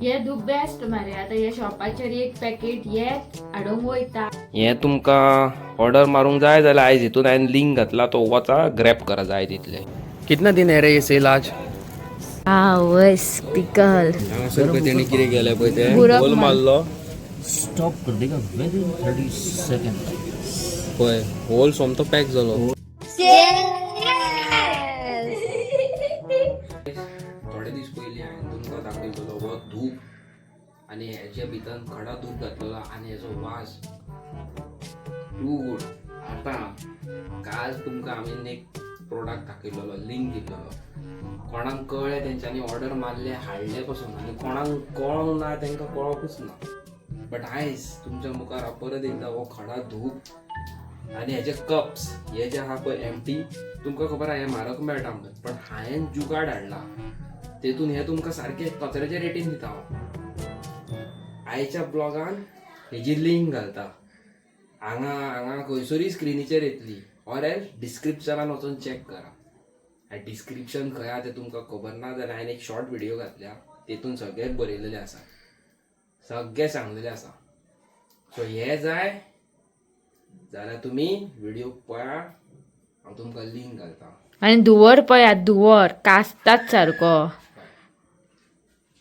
हे दूध बेस्ट मरे आता हे शॉपाचेर एक पॅकेट हे हाडूंक वयता. हे तुमका ऑर्डर मारूंक जाय जाल्यार आयज हितून हांवें लिंक घातला तो वचा ग्रॅब करा जाय तितले. कितना दिन है रे ये सेल आज? वयस पिकल हांगासर पळय तेणी कितें केलें पळय ते बुरक होल मारलो स्टॉप कर देगा within 30 seconds. पळय होल सोमतो पॅक जालो. थोडे दीस पयलीं हांवें तुमकां दाखयलेलो हो धूप आनी हेच्या भितर खडा धूप घातलेलो आनी हेचो वास टू गूड. आतां काल तुमकां हांवें एक प्रोडक्ट दाखयलेलो लिंक दिलेलो कोणाक कळ्ळें तेंच्यांनी ऑर्डर मारले हाडले पासून आनी कोणाक कळोंक ना तेंकां कळोंकूच ना. बट आयज तुमच्या मुखार हांव परत एकदा हो खडा धूप आनी हेचे कप्स हे जे आहा पळय एमटी तुमकां खबर आहा हे म्हारग मेळटा म्हणून पण हांवें जुगाड हाडला तेतून हे तुमकां सारके कचऱ्याच्या रेटीन दिता हांव. आयच्या ब्लॉगान हेजी लिंक घालता हांगा खंयसरूय स्क्रिनीचेर येतली ऑर एल डिस्क्रिप्शनान वचून चॅक करा. डिस्क्रिप्शन खंय आहा तें तुमकां खबर ना जाल्यार हांवें एक शॉर्ट व्हिडिओ घातल्या तेतून सगळें बरयलेलें आसा सगळें सांगलेलें आसा. सो हे जाय जाल्यार तुमी व्हिडिओ पळया हांव तुमकां लिंक घालता. आणि धुवर पळयात धुवर कास्ताच सारको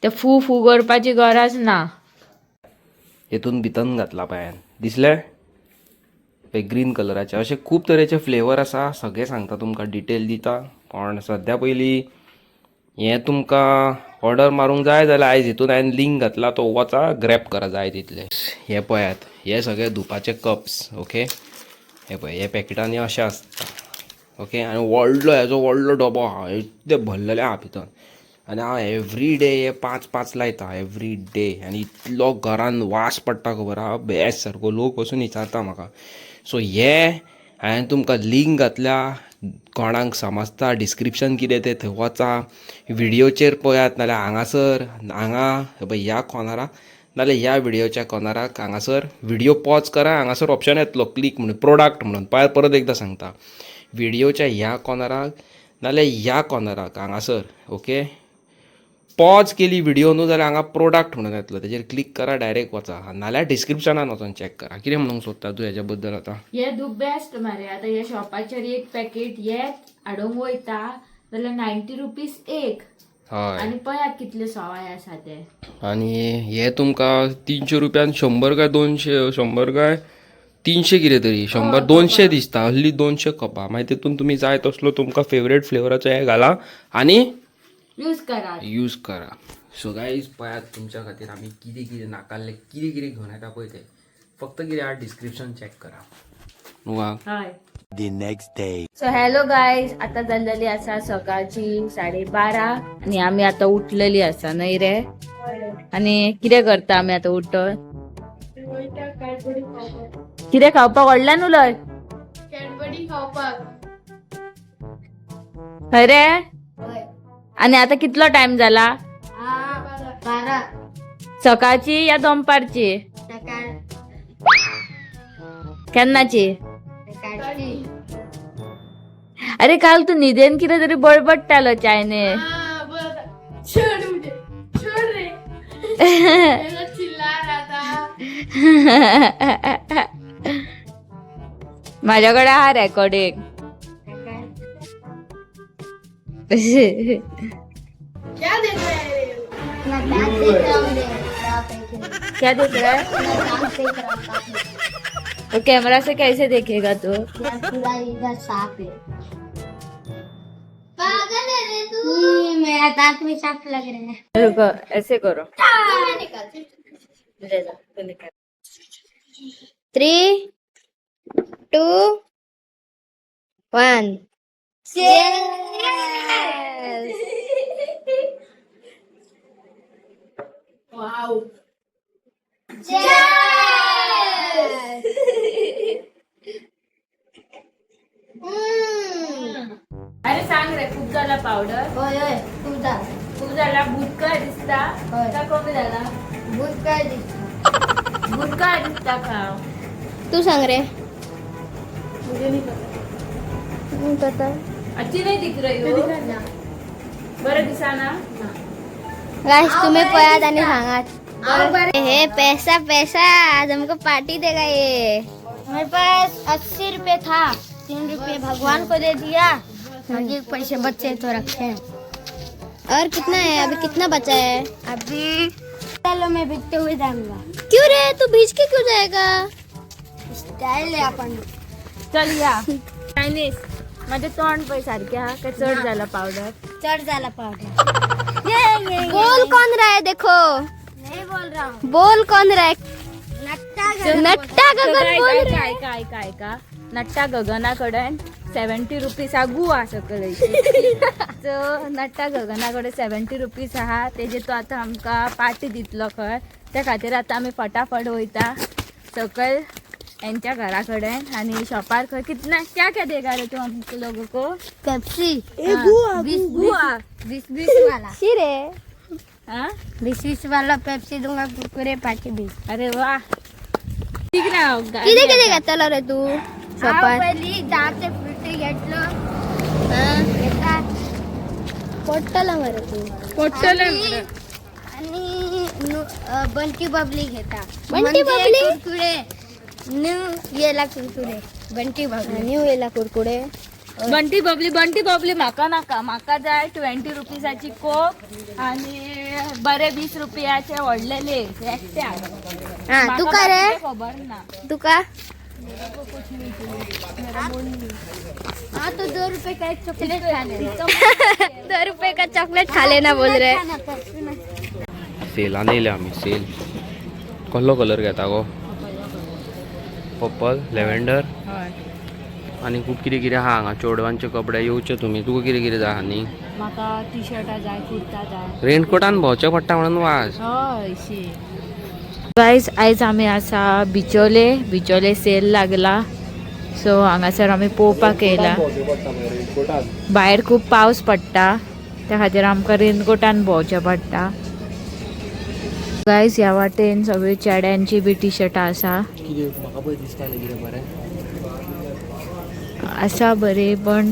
ते फू करपाची गरज ना. हेतून भितन घातला पांयान दिसले ग्रीन कलराचे असे खूब तरेचे फ्लेवर आसा सगळे सांगता तुमकां डिटेल दिता. पण सद्या पयलीं हे तुमकां ऑर्डर मारूंक जाय जाल्यार आयज हितून हांवें लिंक घातला तो वचा ग्रॅब करा जाय तितले. हे पळयात हे सगळे धुपाचे कप्स ओके. हे पळय हे पॅकेटांनी अशें आसता ओके आनी व्हडलो हेजो व्हडलो डबो आहा इतले भरलेले आहा भितर आनी हांव एवरी डे हे 5 लायता एवरी डे आनी इतलो घरान वास पडटा खबर आहा बेस्ट सारको. लोक वचून विचारता म्हाका. सो हे हांवें तुमकां लिंक घातल्या कोणाक समजता डिस्क्रिप्शन कितें तें थंय वचा व्हिडिओचेर पळयात नाल्यार हांगासर हांगा ह्या कॉर्नराक नाल्यार ह्या व्हिडिओच्या कॉर्नराक हांगासर व्हिडिओ पॉज करा हांगासर ऑप्शन येतलो क्लिक म्हणून प्रोडक्ट म्हणून परत एकदां सांगता व्हिडिओच्या ह्या कॉर्नराक नाल्यार ह्या कॉर्नराक हांगासर ओके पॉज केली व्हिडिओ न्हू जाल्यार हांगा प्रोडक्ट म्हणून येतलो तेजेर क्लिक करा डायरेक्ट वचा नाल्यार डिस्क्रिप्शनान वचून चॅक करा. कितें म्हणूंक सोदता तूं हेच्या बद्दल आतां? हे दूध बेस्ट मरे आता हे शॉपाचेर एक पॅकेट हे हाडूंक वयता जाल्यार 90 रुपीज एक. हय आणि पळयात कितले सवाय आसा ते. आनी हे तुमकां 300 रुपयान 100 काय 200 100 काय 300 कितें तरी 100 200 दिसता हल्ली 200 कपां. मागीर तितून तुमी जाय तसलो तुमकां फेवरेट फ्लेवराचो हे घाला आनी यूज करा. सो गायज पळयात तुमच्या खातीर आमी कितें कितें नाकारले कितें कितें घेवन येता पळय ते फक्त कितें आहा डिस्क्रिप्शन चॅक करा न्हू. हय The next day. So hello guys आता जाल्लेली आसा सकाळची 12:30 आणि आम्ही आता उठलेली आसा न्हय रे. आणि कितें करता आमी आता उठून कितें खावपाक व्हडल्यान उलय अरे. आणि आता कितलो टाइम जाला सकाळची या दनपारची केन्नाची? अरे काल तू न्हिदेन कितें तरी बळबडटालो चायने. माझ्याकडे हा रेकॉर्डिंग. क्या देख रहा है? तो कैमरा से कैसे देखेगा तू? पूरा इधर साफ है. पागल है रे तू. मेरा दांत भी साफ लग रहा है. रुको ऐसे करो. ले लो, तो निकाल. 3, 2, 1. वाव. अरे सांग रे खूप झाला पावडर? होय होय तुझा खूप झाला. भूत काय दिसता होय. का कमी झाला? भूत काय दिसतं? भूत काय दिसता का? तू सांग रे. मुझे नहीं पता. पता अच्छी नहीं दिख रही हो. बरं दिसा ना. गाइस तुम्हें पयात आणि सांगात हे पैसा पैसा आज हमको पार्टी देगा ये मेरे पास 80 रुपए था 3 रुपए भगवान को दे दिया बाकी पैसे बचे तो रखे हैं। और कितना है अभी कितना बचा है अभी चलो मैं भीगते हुए जाऊंगा। क्यों रे तू भीज के क्यों जाएगा स्टाइल है अपन चल या चायनीज माझे तोंड पै सारखे हा काय चढ झाला पावडर चढ़ जाला पाउडर ये बोल कौन रहा है देखो नहीं बोल रहा हूँ बोल कौन रहा है नट्टा गगन बोल रहा है काय काय का नट्टा गगनाकडे 70 रुपीज हा गुवा सकल सो नट्टा गगनाकडे 70 रुपीज हा तेजे तो आता आमका पार्टी दितलो खंय त्या खातीर आता आम्ही फटाफट वयता सकल यांच्या घराकडे आणि शॉपार खंय कितना क्या क्या देगा रे तू हम लोगों को पेप्सी गुवा 20 वाला रे हाँ 20 वाला पेप्सी दूंगा कुरकुरे पार्टी दी अरे वाह ठीक ना किती किती घेतला रे तू शॉपार पहिली जाते फ्रुटी घेतलो पोट्टला मरे तू पोट्टल आणि बंटी बबली घेता बंटी बबली कुरकुरे न्यू येला कुरकुरे बंटी बबली न्यू येला कुरकुरे बंटी बबली माका नाका माका जाय 20 रुपयाची कोक आणि बरे 20 रुपयाचे व्हडलेले एकट्या हा तू का रे खबर ना तू का हाँ तो 2 रुपए का एक चॉकलेट खा ले 2 रुपए का चॉकलेट खा लेना बोल रहे सेल आणले आम्ही सेल कसलो कलर घेता गो पर्पल लेव्हेंडर आणि खूप कितें कितें आहा हांगा चेडवांचे कपडे येवचे तुमी तुका कितें कितें जाय आनी माका टी शर्टा जाय कुर्ता जाय रेनकोटान भोंवचें पडटा म्हणून वाज हय शी गायज आयज आमी आसा बिचोले सेल लागला सो हांगासर आमी पळोवपाक येयला भायर खूब पावस पडटा त्या खातीर आमकां रेनकोटान भोंवचें पडटा गायज ह्या वाटेन सगळी चेड्यांची बी टी शर्टां आसा आसा बरे पण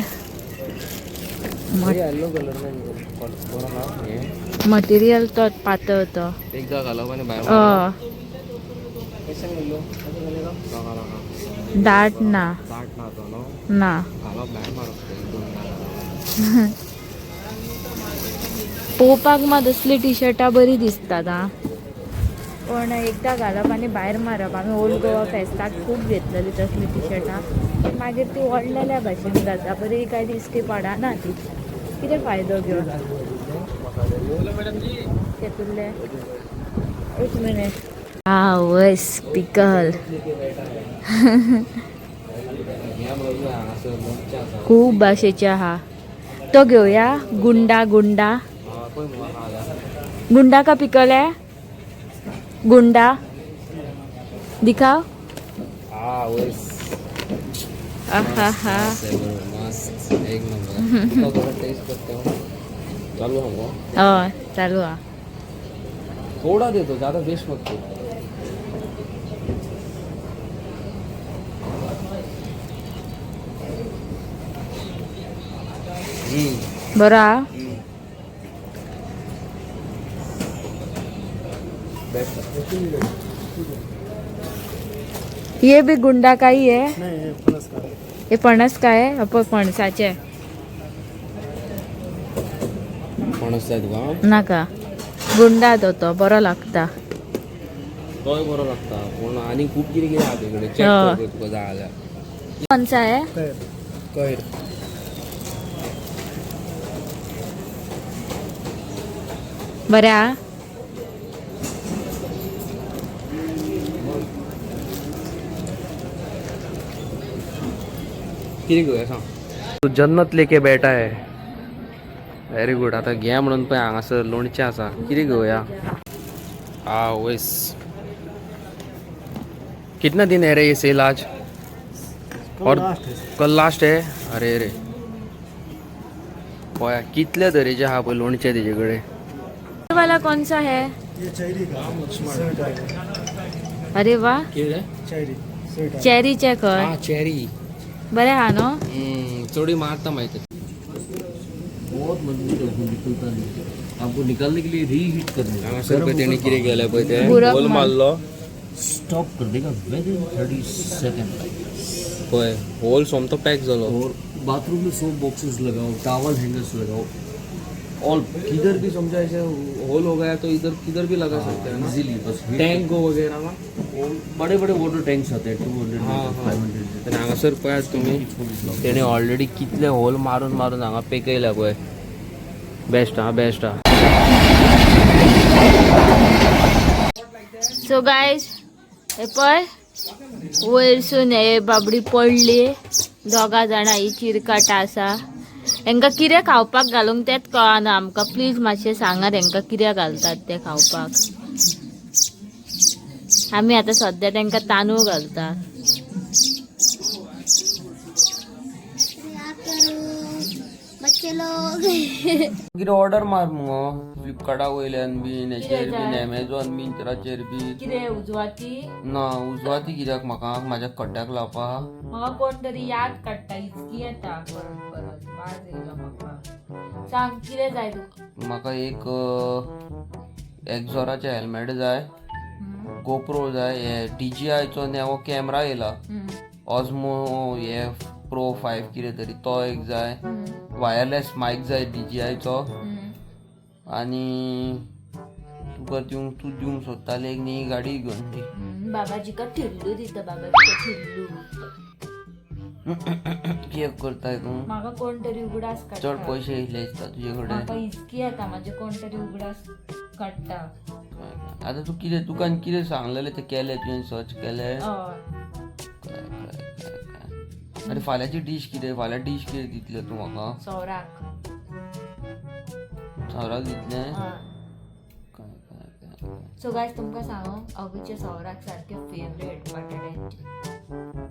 मटेरियल तो पातळ तो एकदा घालप आनी भायर दाट ना दाट ना तो न्हू ना घालप भायर मारप पळोवपाक मात असली टी शर्टां बरी दिसतात आं पण एकदा घालप आनी भायर मारप आमी ओल्ड गोवा फेस्ताक खूब घेतलेली तसली टी शर्टां पण मागीर ती ओडलेल्या भाशेन जाता बरी काय दिश्टी पडना ती कितें फायदो घेवन घेतले एक मिनिट वयस पिकल खूब भाशेचे आहा तो घेवया गुंडा गुंडा का पिकल है गुंडा दिखाओ आहा मस्त एक नंबर टेस्ट करते हो चालू हम चालू हा थोड़ा दे दो ज्यादा वेस्ट मत करो बरा हा? ये भी गुंडा का ही है ये फणस का है अपन फणसाचे फणस जाय तुका नाका गुंडा तो बरो लागता तोय बरो लागता पूण आनी खूब कितें कितें आहा तुकडे चेक कर तुका जाय जाल्यार फणसा है कयर बरें हा कितें घेवया सांग तू जन्नत लेके बैठा है वेरी गुड आता घे म्हणून पळय हांगासर लोणचें आसा कितें घेवया वयस कितना दिन है रे ये सेल आज और कल लास्ट है अरे रे पळय कितल्या तरेचे आहा पळय लोणचें तेजे कडेन वाला कौन सा है अरे वाह चेरीचे खंय चेरी बरें हा न्हू चोडी मारता माहिती बहुत मजबूत है, निकलता नहीं। आपको निकालने के लिए रीहीट करनी है। सर तेणे कितें केलें पळय तें बुरक होल मारलो स्टॉप कर देगा विद इन 30 सेकंड। पळय होल सोमतो पॅक जालो और बाथरूम में सोप बॉक्सेस लगाओ, टॉवल हैंगर्स लगाओ, और किधर भी समझा ऐसे होल हो गया तो इधर किधर भी लगा सकते हैं ना इजीली बस टैंक वगैरह ना बड़े बड़े वाटर टैंक्स आते हैं 200 हाँ, हाँ। 500 तर हांगासर पळयात तुमी तेणे ऑलरेडी कितले होल मारून मारून हांगा पेकयला पळय बेस्ट हा बेस्ट हा सो गायज हे पळय वयरसून हे बाबडी पडली दोगा जाणां ही चिरकाट आसा हेंका कितें खावपाक घालूंक तेच कळना आमकां प्लीज मातशें सांगात हेंका कितें घालतात ते खावपाक आमी आतां सद्या तेंका तांदूळ घालतात बच्चे लोग कितें ऑर्डर मार मुगो फ्लिपकार्टा वयल्यान बीन हेचेर बीन एमेझॉन मिंत्राचेर बी कितें उजवाती ना उजवाती कित्याक म्हाज्या कड्ड्याक लावपाक म्हाका कोण तरी याद काडटा इतकी येता परत परत वाज येयलो म्हाका सांग कितें जाय तुका म्हाका एक एक्झॉराचें हेल्मेट जाय गोप्रो जाय हे DJIचो नवो कॅमेरा येयला ऑस्मो हे प्रो 5 कितें तरी तो एक जाय वायरलेस मायक जाय DJIचो आनी तुका तूं दिवंक सोदताले एक न्ही गाडी घेवन दी बाबाजीका ठिल्लू दिता बाबाजीका ठिल्लू कितें करताय तूं म्हाका कोण तरी उगडास चड काडटा पयशे येयले दिसता तुजे म्हाका कडेन इतकी येता म्हाजे कोण तरी उगडास काडटा आतां तूं कितें तुका कितें सांगलेलें तें केलें तुवें सर्च केलें आनी फाल्यांची डीश कितें फाल्यां डीश कितें दितलें तूं म्हाका सौराक सौराक दितलें सो गायज तुमकां सांगू अगूचे सौराक सारके फेवरेट बटाट्याचे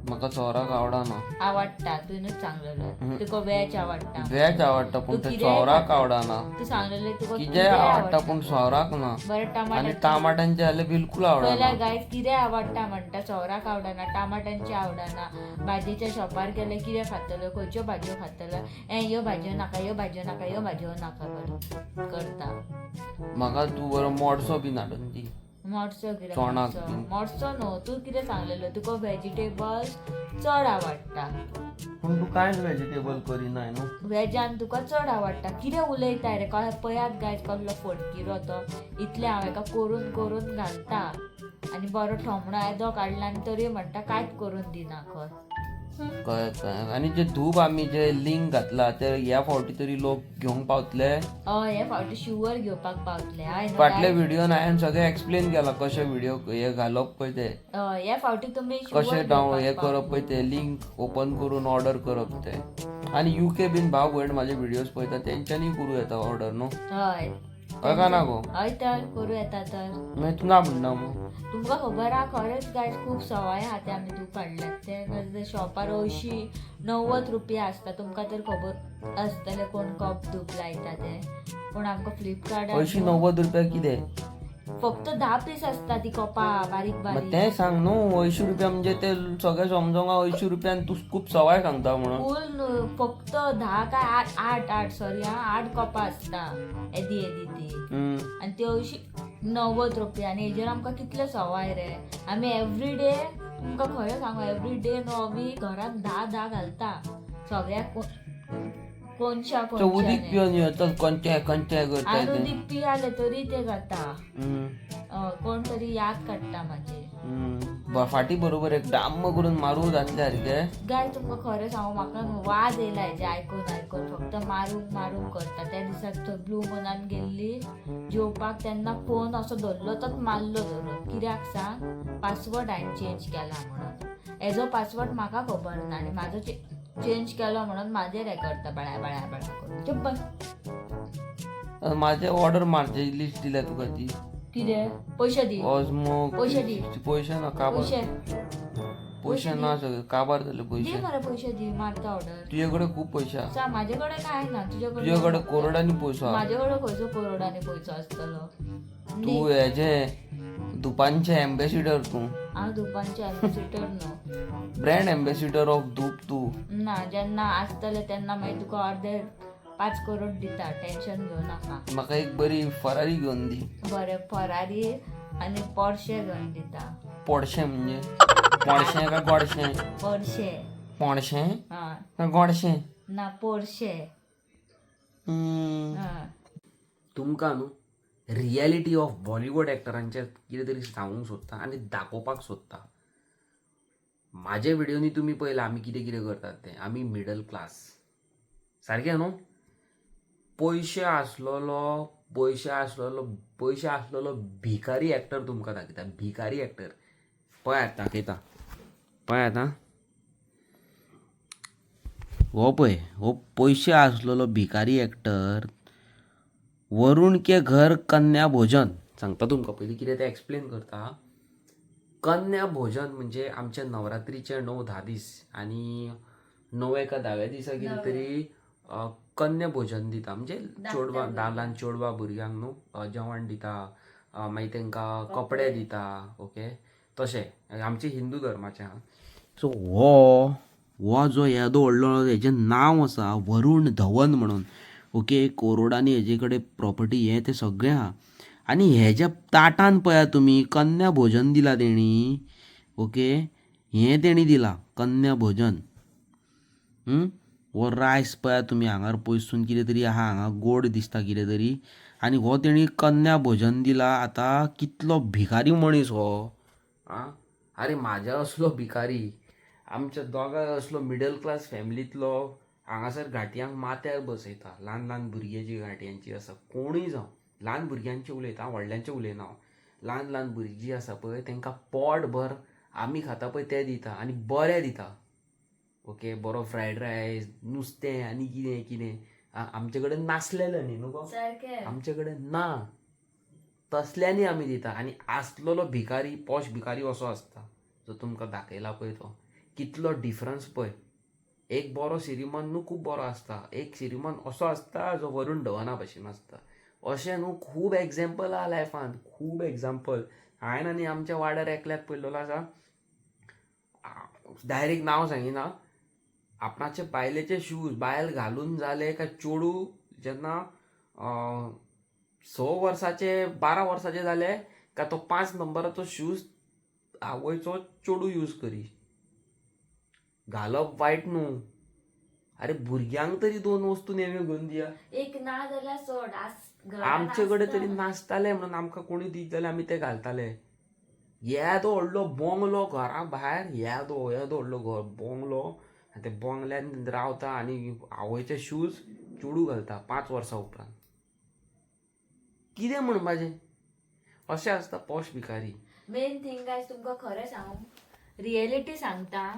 म्हाका सौराक आवडना आवडटा तुवेंच सांगलेलें तुका वेज आवडटा वेज आवडटा पूण तू तें कितें सौराक खाता? आवडना तू सांगलेलें तुका कितें आवडटा पूण सौराक ना बरें आनी टमाटा टमाटांचे जाल्यार बिलकुल आवडना पयल्या गायज कितें आवडटा म्हणटा सौराक आवडना टमाटांचे आवडना भाजयेच्या शॉपार गेले कितें खातलो खंयच्यो भाजयो खातलो ह्यो भाजयो नाका ह्यो भाजयो नाका ह्यो भाजयो नाका करता म्हाका तूं बरो मोडसो बीन हाडून दी मोडसो कितें चोणाक मोडसो? बीन. मोडसो न्हू तूं कितें सांगलेलो तुका व्हेजिटेबल्स चड आवडटा पूण तूं कांयच वेजिटेबल करिनाय न्हू वेजान तुका चड आवडटा कितें उलयताय रे पयात गायज कसलो फटकिरो तो इतलें हांव हेका करून करून घालता आनी बरो ठोमणो येदो काडला आनी तरी म्हणटा कांयच करून दिना खंय कळ्ळें आनी जे धूप आमी जे लिंक घातला ते ह्या फावटी तरी लोक घेवंक पावतले हय हे फावटी शुवर घेवपाक पावतले हाय न्हू फाटल्या guys? व्हिडिओन हांवें सगळें एक्सप्लेन केलां कशें व्हिडिओ हे घालप पळय ते हे फावटी तुमी sure कशें डावन हे घेवपाक करप पळय ते लिंक ओपन करून ऑर्डर करप ते आनी UK बीन भाव भयण म्हाजे व्हिडिओज पळयता तेंच्यांनी करूं येता ऑर्डर न्हू हय हय का ना गो हय तर करूं येता तर मागीर तूं ना म्हणना मग तुमकां खबर आहा खरेंच गायज खूब सवाय आहा ते आमी धूप काडल्यात ते शॉपार 80-90 रुपया आसता तुमकां तर खबर आसतलें कोण कप धूप लायता ते पूण आमकां फ्लिपकार्टार 80-90 रुपया कितें फक्त 10 पीस आसता ती कपां बारीक मग बारीक तें सांग न्हू 80 रुपया म्हणजे ते सगळें समजोंक 80 रुपयान तूं खूब सवाय सांगता म्हणून फूल फक्त 10 काय 8 सॉरी 8 कपां आसता येदी ती आनी ती 90 रुपया आनी हेजेर आमकां कितले सवाय रे आमी एवरी डे तुमकां खरें सांगू एवरी डे न्हू आमी घरान 10 घालता सगळ्याक कोणशा उदीक पिवन येता कंचे करता आनी ते उदीक पियाले तरी ते जाता कोण तरी याद काडटा म्हाजे फाटी बरोबर एक डाम्म करून मारू जातले सारके गाय तुमकां खरें सांगू म्हाका न्हू वाज येयला हेजे आयकून फक्त मारूंक करता त्या दिसाक थंय ब्लू मुनान गेल्ली जेवपाक तेन्ना फोन असो धरलो तोच मारलो धरून कित्याक सांग पासवर्ड हांवें चेंज केला म्हणून हेजो पासवर्ड म्हाका खबर ना आनी म्हाजो चेंज केलो म्हणून म्हाजेर हे करता बळ्या करून चुप बस माझे ऑर्डर मारचे लिस्ट दिल्या तुका ती कितें पयशे दी ऑस्मो पयशे दी पैसे ना काबार पैसे ना सगळे काबार झाले दी पैसे मरे पयशे दी मारता ऑर्डर तुझे कडे खूप पैसे आहा. सा म्हाजे कडेन काय ना तुझे तुझे कडे करोडांनी पैसो आहा. म्हाजे कडेन खंयचो करोडांनी पयसो आसतलो तू हेजे धुपांचे एम्बेसिडर तू हांव धुपांचे एम्बेसिडर न्हू ब्रँड एम्बेसिडर ऑफ धूप तू ना जेन्ना आसतले तेन्ना मागीर तुका अर्दे 5 करोड दिता, टेन्शन घेऊ नका. म्हाका एक बरी फरारी घेऊन दी. बरें, फरारी आणि पोर्शे घेऊन दिता. पोडशें म्हणजे पोडशें का गोडशें? पोर्शे. पोणशें हा का गोडशें? ना, पोर्शे. हा. तुमकां न्हू रियलिटी ऑफ बॉलिवूड एक्टरांचे कितें तरी सांगूंक सोदता आनी दाखोवपाक सोदता. म्हाजे व्हिडिओनी तुमी पळयला आमी कितें कितें करतात तें. आमी मिडल क्लास, सारकें न्हू. पयशे आसलेलो भिकारी एक्टर तुमकां दाखयता. भिकारी एक्टर पळयात, दाखयता पळयात आं. हो पळय, हो पयशे आसलेलो भिकारी एक्टर वरुण के घर कन्या भोजन सांगता तुमकां. पयलीं कितें तें एक्सप्लेन करता. कन्या भोजन म्हणजे आमचे नवरात्रीचे 9-10 दीस आनी 9 का 10व्या दिसा कितें तरी कन्या भोजन दिता. म्हणजे चोडवां, ल्हान चोडवां भुरग्यांक न्हू जेवण दिता, मागीर तांकां कपडे दिता. ओके, तशें आमचे हिंदू धर्माचें आहा. सो हो जो येदो व्हडलो हेजें नांव आसा वरुण धवन म्हणून. ओके, करोडांनी हेजे कडेन प्रॉपर्टी हें तें सगळें आहा. आनी हेज्या ताटान पळया तुमी कन्या भोजन दिला तेणी. ओके, हें तेणी दिलां कन्या भोजन. हो रायस पळया तुमी, हांगार पयसून कितें तरी आहा, हांगा गोड दिसता कितें तरी. आनी हो तेणी कन्या भोजन दिला. आतां कितलो भिकारी मनीस हो आं. अरे म्हाज्या असलो भिकारी, आमच्या दोगांय असलो मिडल क्लास फॅमिलींतलो हांगासर घाटयांक माथ्यार बसयता. ल्हान भुरगे जी घाटयांची आसा, कोणूय जावं, ल्हान भुरग्यांचे उलयता, व्हडल्यांचे उलयना हांव. ल्हान भुरगीं जी आसा पळय तांकां पोटभर आमी खाता पळय तें दिता आनी बरें दिता. ओके, बरो फ्रायड रायस, नुस्तें आनी कितें कितें. आमचे कडेन नासलेलें न्ही न्हू गो, आमचे कडेन ना, तसल्यांनी आमी दिता. आनी आसलेलो भिकारी, पॉश भिकारी असो आसता जो तुमकां दाखयला पळय तो. कितलो डिफरन्स पळय. एक बरो श्रीमंत न्हू खूब बरो आसता, एक श्रीमंत असो आसता जो वरुण धवना भशेन आसता. अशें न्हू खूब एग्जाम्पल आहा लायफान, खूब एग्जाम्पल. हांवें आनी आमच्या वाड्यार एकल्याक पळयल्लो आसा, डायरेक्ट नांव सांगिना, आपणाचे बायलेचे शूज बायल घालून जाले काय चेडू जेन्ना 6 वर्साचे 12 वर्साचे जाले काय तो 5 नंबराचो शूज आवयचो चेडू यूज करी. घालप वायट न्हू. अरे भुरग्यांक तरी 2 वस्तू नेव्यो घेवन दिया. एक ना जाल्यार सोड. आमचे कडेन तरी नासताले म्हणून आमकां कोणी दीत जाल्यार आमी ते घालताले. येदो व्हडलो बोंगलो घरा भायर, येदो व्हडलो बोंगलो, आनी ते बोंगल्यान रावता आनी आवयचे शूज चेडू घालता 5 वर्सां उपरांत. कितें म्हणपाचें? अशें आसता पॉश भिकारी. मेन थिंग गायज, तुमकां खरें सांगू, रियलिटी सांगता.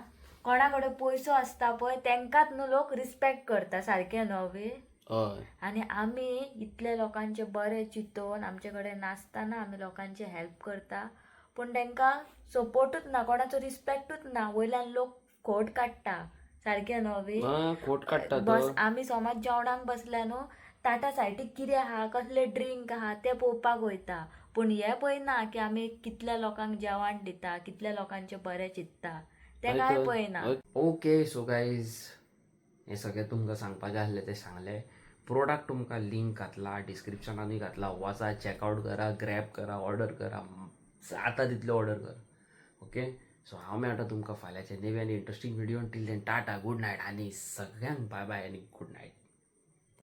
कोणा कडेन पयसो आसता पळय तेंकाच न्हू लोक रिस्पेक्ट करता, सारकें न्हू बी. हय, आनी आमी इतले लोकांचे बरें चिंतून आमचे कडेन नासतना आमी लोकांचे हेल्प करता, पूण तांकां सपोर्टूच ना, कोणाचो रिस्पेक्टूच ना. वयल्यान लोक खोट काडटा, सारकें न्हू बी. खोट काडटा बस आमी समज जेवणाक बसल्या न्हू, ताटा सायडीक कितें आहा, कसले ड्रिंक आहा ते पळोवपाक वयता. पूण हें पळयना की आमी कितल्या लोकांक जेवण दिता, कितल्या लोकांचे बरें चिंतता, ते कांय पळयना. ओके, सो गायज हें सगळें तुमकां सांगपाचें आसलें तें सांगलें. प्रोडक्ट तुमकां लिंक घातला, डिस्क्रिप्शनानूय घातला. वचा, चॅकआउट करा, ग्रॅब करा, ऑर्डर करा, जाता तितले ऑर्डर करा. ओके, सो हांव मेळटा तुमकां फाल्यांच्या नव्या आनी इंट्रस्टींग व्हिडिओन. Till then tata, good night आनी सगळ्यांक बाय बाय आनी गूड नायट.